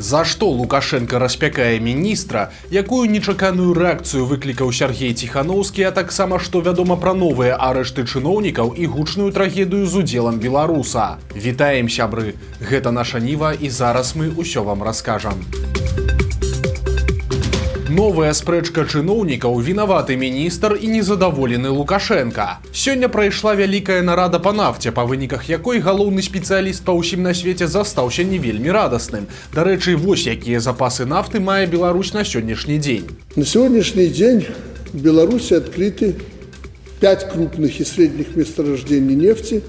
За што Лукашенко распякае міністра, якую нечаканую рэакцыю выклікаў Сергей Ціхановскі, а таксама што вядома пра новыя арышты чыноўнікаў і гучную трагедыю з удзелам беларуса. Вітаем, сябры! Гэта наша Ніва і зараз мы ўсё вам раскажам. Новая спрэчка чыноўнікаў, вінаваты міністр і незадаволены Лукашенка. Сёння прайшла вялікая нарада па нафце, па выніках якой галоўны спецыяліст па ўсім на свеце застаўся не вельмі радасным. Дарэчы, вось якія запасы нафты мае Беларусь на сённяшні дзень. На сегодняшний день в Беларуси открыты 5 крупных и средних месторождений нефти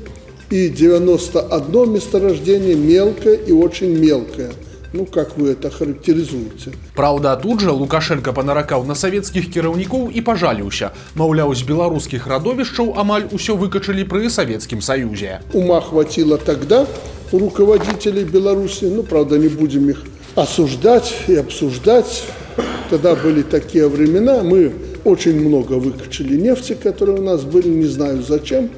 и 91 месторождение мелкое и очень мелкое. Ну, как вы это характеризуете? Праўда, тут жа Лукашенко панаракаў на савецкіх кіраўнікоў і пажаліўся. Маўляў, з беларускіх радовішчаў амаль усё выкачалі пры Савецкім Саюзе. Ума хватило тогда у руководителей Беларуси, ну, правда, не будем их осуждать и обсуждать. Тогда были такие времена, мы очень много выкачали нефти, которые у нас были, не знаю зачем,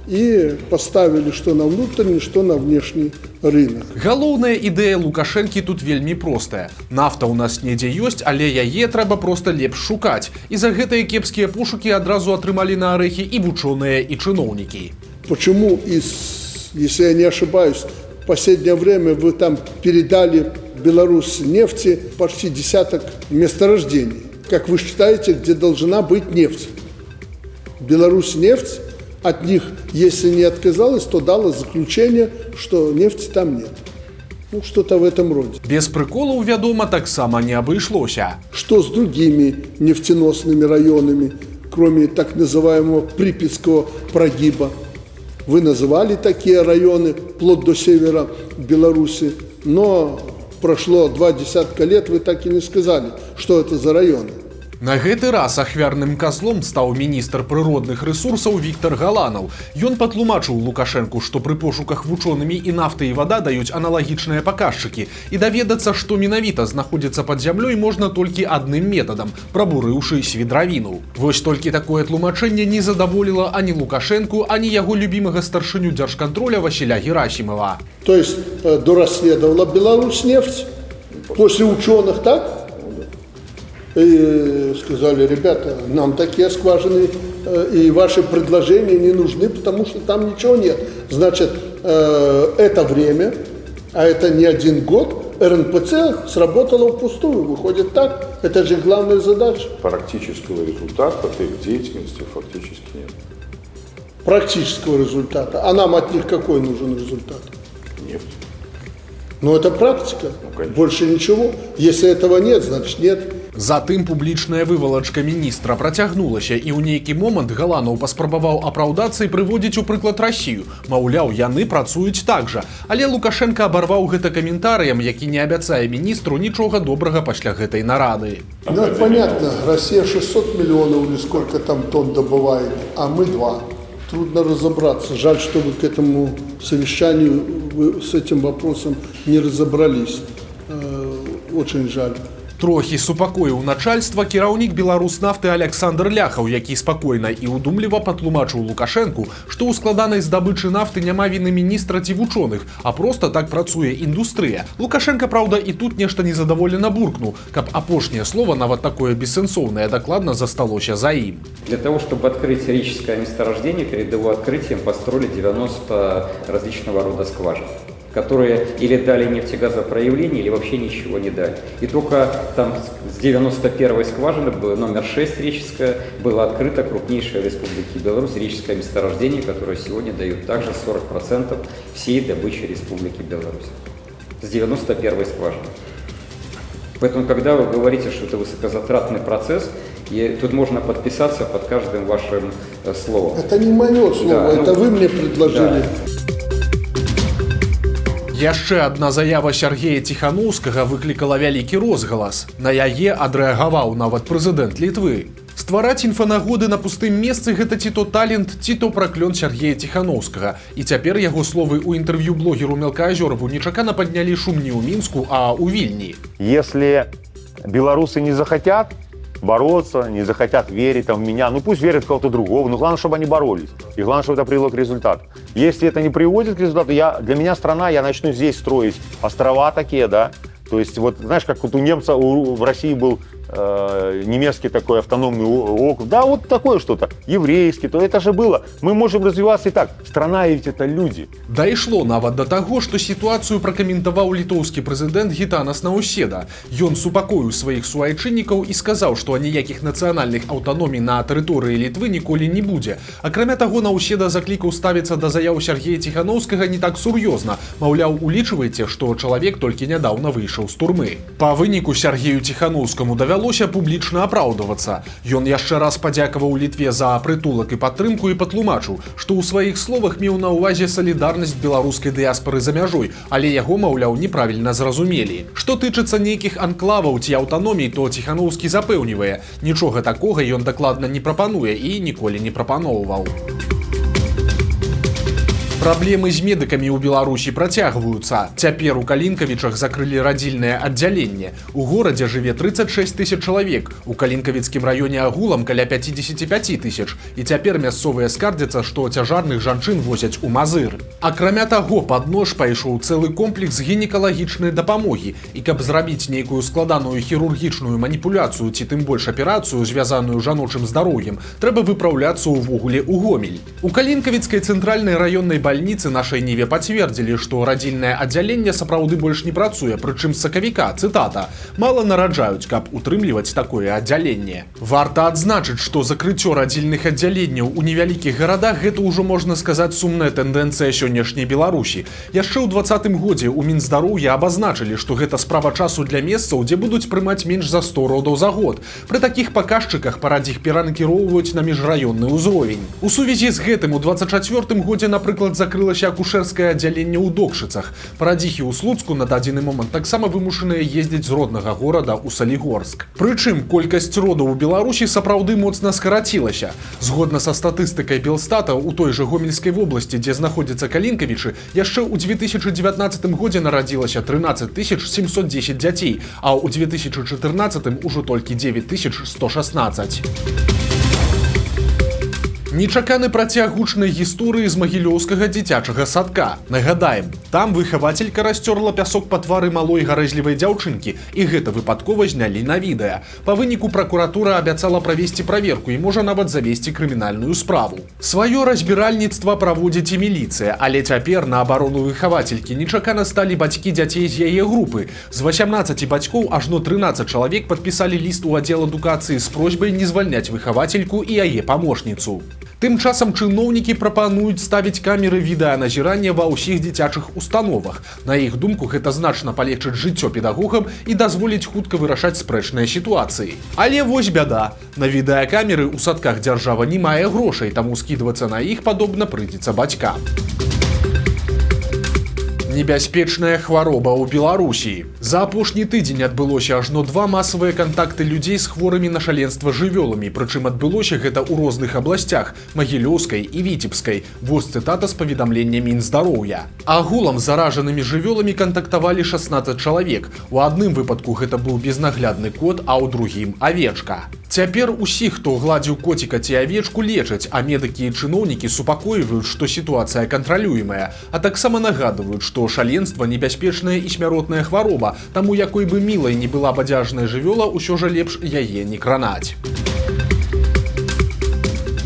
и поставили что на внутренний, что на внешний рынок. Галоўная ідэя Лукашэнкі тут вельмі простая. Нафта ў нас недзе ёсць, але яе трэба проста лепш шукаць. І за гэтыя кепскія пошукі адразу атрымалі на арэхі і вучоныя, і чыноўнікі. Почему, если я не ошибаюсь, в последнее время вы там передали Беларусь нефти почти десяток месторождений? Как вы считаете, где должна быть нефть? Беларусь нефть от них, если не отказалась, то дала заключение, что нефти там нет. Ну, что-то в этом роде. Без приколов, вядома, таксама не обошлося. Что с другими нефтеносными районами, кроме так называемого Припятского прогиба? Вы называли такие районы, вплоть до севера Беларуси, но прошло 20 лет, вы так и не сказали, что это за районы. На гэты раз ахвярным казлом стаў міністр прыродных рэсурсаў Віктор Галанаў. Ён патлумачыў Лукашэнку, што пры пошуках вучонымі і нафта і вада даюць аналагічныя паказчыкі. І даведацца, што менавіта знаходзіцца пад зямлёй можна толькі адным метадам, прабурыўшы свідравіну. Вось толькі такое тлумачэнне не задаволіла ані Лукашэнку, ані яго любімага старшыню дзяржкантроля Васіля Герасімова. То есть дорасследовала Беларусь нефть после ученых, так? И сказали: ребята, нам такие скважины и ваши предложения не нужны, потому что там ничего нет. Значит, это время, а это не 1 год, РНПЦ сработало впустую. Выходит так, это же главная задача. Практического результата от их деятельности фактически нет. Практического результата. А нам от них какой нужен результат? Нефть. Ну это практика, больше ничего. Если этого нет, значит нет. Затым публічная вывалачка міністра працягнулася, і ў нейкі момант Галанаў паспрабаваў апраўдацца і прыводзіць у прыклад Расію. Маўляў, яны працуюць так жа. Але Лукашенко абарваў гэта каментарыем, які не абяцае міністру нічога добрага пасля гэтай нарады. Ну, понятно, Россия 600 миллионов или сколько там тонн добывает, а мы 2. Трудно разобраться. Жаль, что вы к этому совещанию, вы с этим вопросом не разобрались. Очень жаль. Трохі супакоіў начальства кіраўнік Беларуснафты Александр Ляхаў, які спакойна і ўдумліва патлумачыў Лукашэнку, што ў складанай здабычы нафты няма віны міністра ці вучоных, а проста так працуе індустрыя. Лукашенко, праўда, і тут нешта незадаволена буркнуў, каб апошняе слова, нават такое бессэнсоўнае, дакладна засталося за ім. Для того, чтобы открыть реческое месторождение, перед его открытием построили 90 различного рода скважин, которые или дали нефтегазопроявление, или вообще ничего не дали. И только там с 91-й скважины, номер 6 реческая, было открыто крупнейшее в Республике Беларусь реческое месторождение, которое сегодня дает также 40% всей добычи Республики Беларусь. С 91-й скважины. Поэтому, когда вы говорите, что это высокозатратный процесс, и тут можно подписаться под каждым вашим словом. Это не мое слово, да, это вы мне предложили. Да. Яшчэ адна заява Сергея Ціхановскага выклікала вялікі розгалас. На яе адрэагаваў нават прэзідэнт Літвы. Ствараць інфанагоды на пустым месцы – гэта ці то талент, ці то праклён Сергея Ціхановскага. І цяпер яго словы ў інтэрв'ю блогеру Мелкаазёрову нечакана паднялі шум не ў Мінску, а ў Вільні. Если белорусы не захотят бороться, не захотят верить там, в меня, ну пусть верят в кого-то другого, но главное, чтобы они боролись. И главное, чтобы это привело к результату. Если это не приводит к результату, для меня страна, я начну здесь строить острова такие, да, То есть, вот знаешь, как вот у немца в России был немецкий такой автономный округ, да, вот такое что-то, еврейский, то это же было. Мы можем развиваться и так. Страна ведь это люди. Дайшло нават да таго, што сітуацыю пракаментаваў літоўскі прэзідэнт Гітанас Наўседа. Ён супакоіў сваіх суайчыннікаў і сказаў, што аніякіх нацыянальных аўтаномій на тэрыторыі Літвы ніколі не будзе. Акрамя таго, Наўседа заклікаў ставіцца да заяў Сергея Ціханаўскага не так сур'ёзна. Маўляў, улічвайце, што чалавек толькі нядаўна выйшаў з турмы. Па выніку Сергею Ціханаўскаму давялося публічна апраўдвацца. Ён яшчэ раз падзякаваў Літве за прытулак і падтрымку і патлумачыў, што ў сваіх словах меў на ўвазе салідарнасць беларускай дыяспары за мяжой, але яго, маўляў, неправільна зразумелі. Што тычыцца нейкіх анклаваў ці аўтаномій, то Ціханаўскі запэўнівае, нічога такога ён дакладна не прапануе і ніколі не прапаноўваў. Праблемы з медыкамі ў Беларусі працягваюцца. Цяпер у Калінкавічах закрылі радзільнае аддзяленне. У горадзе жыве 36 тысяч чалавек, у Калінкавіцкім раёне агулам каля 55 тысяч. І цяпер мясцовыя скардзяцца, што цяжарных жанчын возяць у Мазыр. Акрамя таго, пад нож пайшоў цэлы комплекс гінекалагічнай дапамогі. І каб зрабіць нейкую складаную хірургічную маніпуляцыю ці тым больш аперацыю, звязаную жаночым здароўем, трэба выпраўляцца ўвогуле ў Гомель. У Калінкавіцкай цэнтральнай раённай бальніцы нашай Ніве пацвердзілі, што радзільнае аддзяленне сапраўды больш не працуе, прычым з сакавіка, цытата, «мала нараджаюць, каб утрымліваць такое аддзяленне». Варта адзначыць, што закрыццё радзільных аддзяленняў у невялікіх гарадах гэта ўжо, можна сказаць, сумная тэндэнцыя сённяшняй Беларусі. Яшчэ ў 2020 годзе ў Мінздароўя абазначылі, што гэта справа часу для месцаў, дзе будуць прымаць менш за 100 родаў за год. Пры такіх паказчыках парадзі іх перанакіроўваюць на міжраённы ўзровень. У сувязі з гэтым у 2024 годзе, напрыклад, закрылася акушэрскае аддзяленне ў Докшыцах. Парадзіхі ў Слуцку на дадзены момант таксама вымушаныя ездзіць з роднага горада ў Салігорск. Прычым колькасць родаў у Беларусі сапраўды моцна скарацілася. Згодна са статыстыкай Белстата, у той жа Гомельскай вобласці, дзе знаходзяцца Калінкавічы, яшчэ ў 2019 годзе нарадзілася 13 710 дзяцей, а ў 2014 ужо толькі 9116. Нечаканы працяг гучнай гісторыі з магілёўскага дзіцячага садка. Нагадаем, там выхавацелька расцёрла пясок па твары малой гарэзлівай дзяўчынкі, і гэта выпадкова знялі на відэа. Па выніку пракуратура абяцала правесці праверку і можа нават завесці крымінальную справу. Сваё разбіральніцтва праводзіць і міліцыя, але цяпер на абарону выхавацелькі нечакана сталі бацькі дзяцей з яе групы. З 18 бацькоў ажно 13 чалавек падпісалі ліст у аддзел адукацыі з просьбай не звальняць выхавацельку і яе памочніцу. Тым часам чыноўнікі прапануюць ставіць камеры відэаназірання ва ўсіх дзіцячых установах. На іх думку, гэта значна палепшыць жыццё педагогам і дазволіць хутка вырашаць спрэчныя сітуацыі. Але вось бяда. На відэакамеры ў садках дзяржава не мае грошай, таму скідвацца на іх падобна прыйдзецца бацькам. Небяспечная хвароба ў Беларусі. За апошні тыдзень адбылося ажно 2 масавыя кантакты людзей з хворымі на шаленства жывёламі, прычым адбылося гэта ў розных абласцях – Магілёўскай і Віцебскай. Вось цытата з паведамлення Мінздароўя. Агулам з заражанымі жывёламі кантактавалі 16 чалавек. У адным выпадку гэта быў безнаглядны кот, а ў другім – авечка. Цяпер усіх, хто гладзіў коціка ці авечку, лечаць, а медыкі і чыноўнікі супакойваюць, што сітуацыя кантралюемая, а таксама нагадваюць, што шаленства небяспечная і смяротная хвароба, таму якой бы мілай не была бадзяжная жывёла, усё жа лепш яе не кранаць.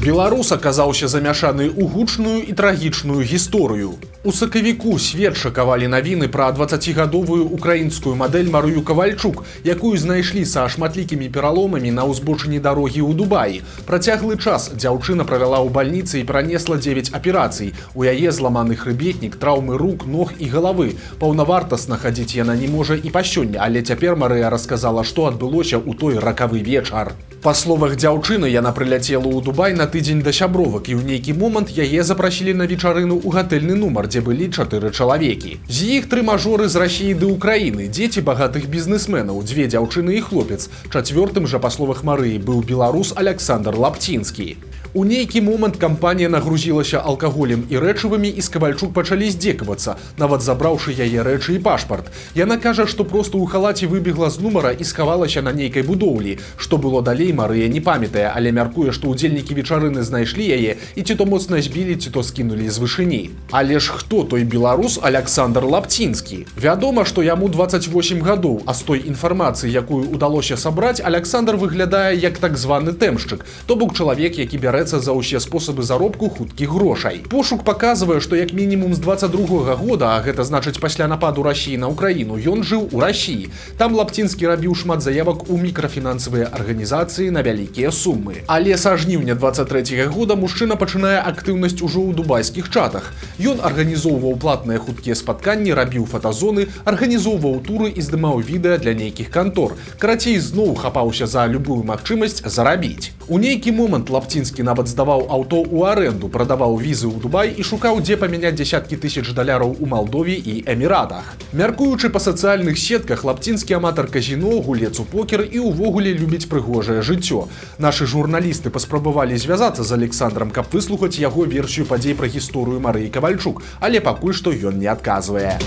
Беларус аказаўся замяшаны ў гучную і трагічную гісторыю. У сакавіку свет шакавалі навіны пра 20гадовую украінскую мадэль Марыю Кавальчук, якую знайшлі са шматлікімі пераломамі на ўзбочыне дарогі ў Дубаі. Працяглы час дзяўчына правяла ў бальніцы і пранесла 9 аперацый. У яе зламаны хрыбетнік, траўмы рук, ног і галавы. Паўнавартасна хадзіць яна не можа і па сёння, але цяпер Марыя расказала, што адбылося ў той ракавы вечар. Па словах дзяўчыны, яна прыляцела ў Дубай на тыдзень да сябровак, і ў нейкі момант яе запрасілі на вечарыну ў гатэльны нумар, дзе былі 4 чалавекі. З іх 3 мажоры з Расіі ды Украіны, дзеці багатых бізнесменаў, 2 дзяўчыны і хлопец. Чацвёртым жа, па словах Марыі, быў беларус Аляксандр Лапцінскі. У нейкі момант кампанія нагрузілася алкаголем і рэчывамі, і з Кавальчук пачалі здзекавацца, нават забраўшы яе рэчы і пашпарт. Яна кажа, што проста ў халаце выбегла з нумара і схавалася на нейкай будоўлі. Што было далей, Марыя не памятае, але мяркуе, што ўдзельнікі вечарыны знайшлі яе і ці то моцна збілі, ці то скінулі з вышыні. Але ж хто той беларус Александр Лапцінскі? Вядома, што яму 28 гадоў, а з той інфармацыі, якую удалося сабраць, Александр выглядае як так званы тэмшчык, то бок чалавек, які бярэцца за ўсе спосабы заробку хуткіх грошай. Пошук паказвае, што як мінімум з 22 года, а гэта значыць пасля нападу Расіі на Украіну, ён жыў у Расіі. Там Лапцінскі рабіў шмат заявак у мікрафінансавыя арганізацыі на вялікія сумы. Але са жніўня 23 года мужчына пачынае актыўнасць ужо ў дубайскіх чатах. Ён арганізоўваў платныя хуткія спатканні, рабіў фотазоны, арганізоўваў туры і здымаў відэа для нейкіх кантор. Карацей, зноў хапаўся за любую магчымасць зарабіць. У нейкі момант Лапцінскі нават здаваў аўто ў арэнду, прадаваў візы ў Дубай і шукаў, дзе памяняць дзесяткі тысяч даляраў у Малдове і Эміратах. Мяркуючы па сацыяльных сетках, Лапцінскі аматар казіно, гулец у покер і ўвогуле любіць прыгожае жыццё. Нашы журналісты паспрабавалі звязацца з Александром, каб выслухаць яго версію падзей пра гісторыю Марыі Кавальчук, але пакуль што ён не адказвае.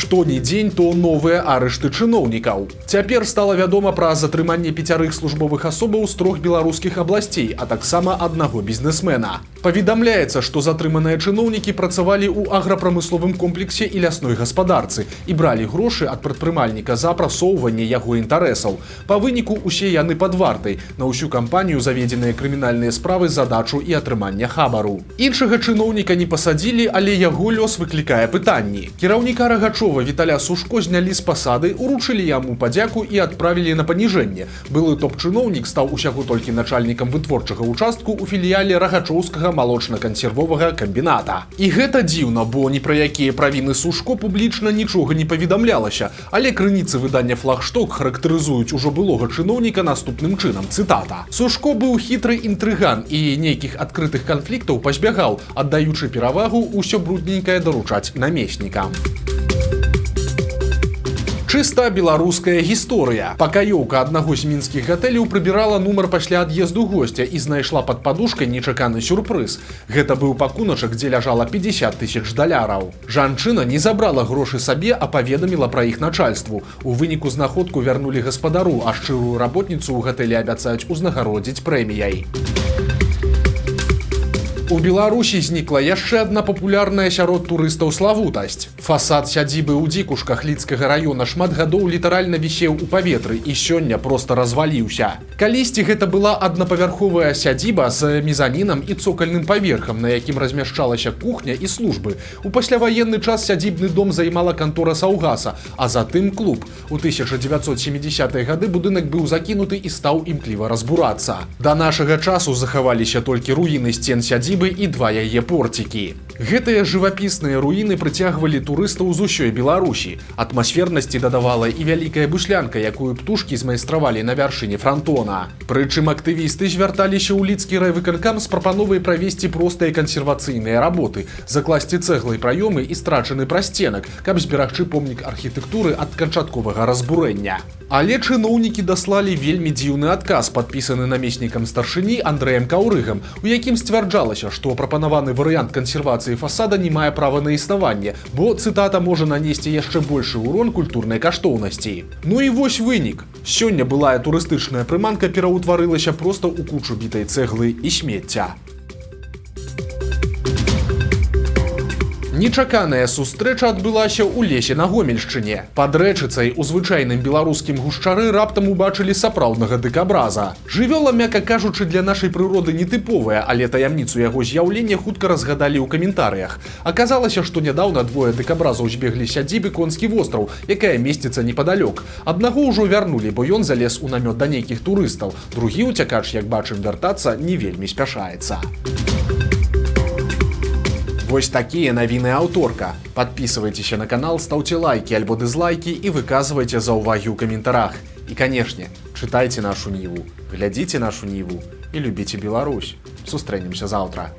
Што ні дзень, то новыя арышты чыноўнікаў. Цяпер стала вядома пра затрыманне 5 службовых асобаў з 3 беларускіх абласцей, а таксама аднаго бізнесмена. Паведамляецца, што затрыманыя чыноўнікі працавалі ў аграпрамысловым комплексе і лясной гаспадарцы і бралі грошы ад прадпрымальніка за прасоўванне яго інтарэсаў. Па выніку усе яны пад вартай. На ўсю кампанію заведзеныя крымінальныя справы за дачу і атрымання хабару. Іншага чыноўніка не пасадзілі, але яго лёс выклікае пытанні. Кіраўніка Рагачова Віталя Сушко знялі з пасады, уручылі яму падзяку і адправілі на паніжэнне. Былы топ-чыноўнік стаў усяго толькі начальнікам вытворчага ўчастку ў філіяле Рагачоўскага малочна-кансервовага камбіната. І гэта дзіўна, бо ні пра якія правіны Сушко публічна нічога не паведамлялася, але крыніцы выдання «Флагшток» характарызуюць ужо былога чыноўніка наступным чынам, цытата. Сушко быў хітры інтрыган і нейкіх адкрытых канфліктаў пазбягаў, аддаючы перавагу ўсё брудненькае даручаць намеснікам. Чыста беларуская гісторыя. Пакаёўка аднаго з мінскіх гатэляў прыбірала нумар пасля ад'езду госця і знайшла пад падушкай нечаканы сюрпрыз. Гэта быў пакуначак, дзе ляжала 50 тысяч даляраў. Жанчына не забрала грошы сабе, а паведаміла пра іх начальству. У выніку знаходку вярнулі гаспадару, а шчырую работніцу ў гатэле абяцаюць узнагародзіць прэміяй. У Беларусі знікла яшчэ адна папулярная сярод турыстаў славутасць. Фасад сядзібы ў Дзікушках Лідскага раёна шмат гадоў літаральна вісеў у паветры і сёння проста разваліўся. Калісьці гэта была аднапавярховая сядзіба з мезанінам і цокальным паверхам, на якім размяшчалася кухня і службы. У пасляваенны час сядзібны дом займала кантора Саўгаса, а затым клуб. У 1970-е гады будынак быў закінуты і стаў імкліва разбурацца. Да нашага часу захаваліся толькі руіны сцен сядзібы і 2 яе порцікі. Гэтыя жывапісныя руіны прыцягвалі турыстаў з усёй Беларусі. Атмасфернасці дадавала і вялікая буслянка, якую птушкі змайстравалі на вяршыні франтона. Прычым актывісты звярталіся ў Лідскі райвыканкам з прапановай правесці простыя кансервацыйныя работы, закласці цэглай праёмы і страчаны прасценак, каб зберагчы помнік архітэктуры ад канчатковага разбурэння. Але чыноўнікі даслалі вельмі дзіўны адказ, падпісаны намеснікам старшыні Андрэем Каўрыгам, у якім сцвярджалася, што прапанаваны варыянт кансервацыі фасада не мае права на існаванне, бо, цытата, можа нанесці яшчэ большы ўрон культурнай каштоўнасці. Ну і вось вынік. Сёння былая турыстычная прыманка пераўтварылася проста ў кучу бітай цэглы і смецця. Нечаканая сустрэча адбылася ў лесе на Гомельшчыне. Пад рэчыцай у звычайным беларускім гушчары раптам убачылі сапраўднага дыкабраза. Жывёла, мякка кажучы, для нашай прыроды нетыповая, але таямніцу яго з'яўлення хутка разгадалі ў каментарыях. Аказалася, што нядаўна 2 дыкабразаў збеглі сядзібы Конскі востраў, якая месціцца непадалёк. Аднаго ўжо вярнулі, бо ён залез у намёт да нейкіх турыстаў. Другі ўцякач, як бачым, вяртацца не вельмі спяшаецца. Вось такія навіны аўторка. Падпісывайцеся на канал, стаўце лайкі альбо дызлайкі і выказвайце заўвагі ў каментарах. І, канешне, чытайце нашу ніву, глядзіце нашу ніву і любіце Беларусь. Сустрэнемся заўтра.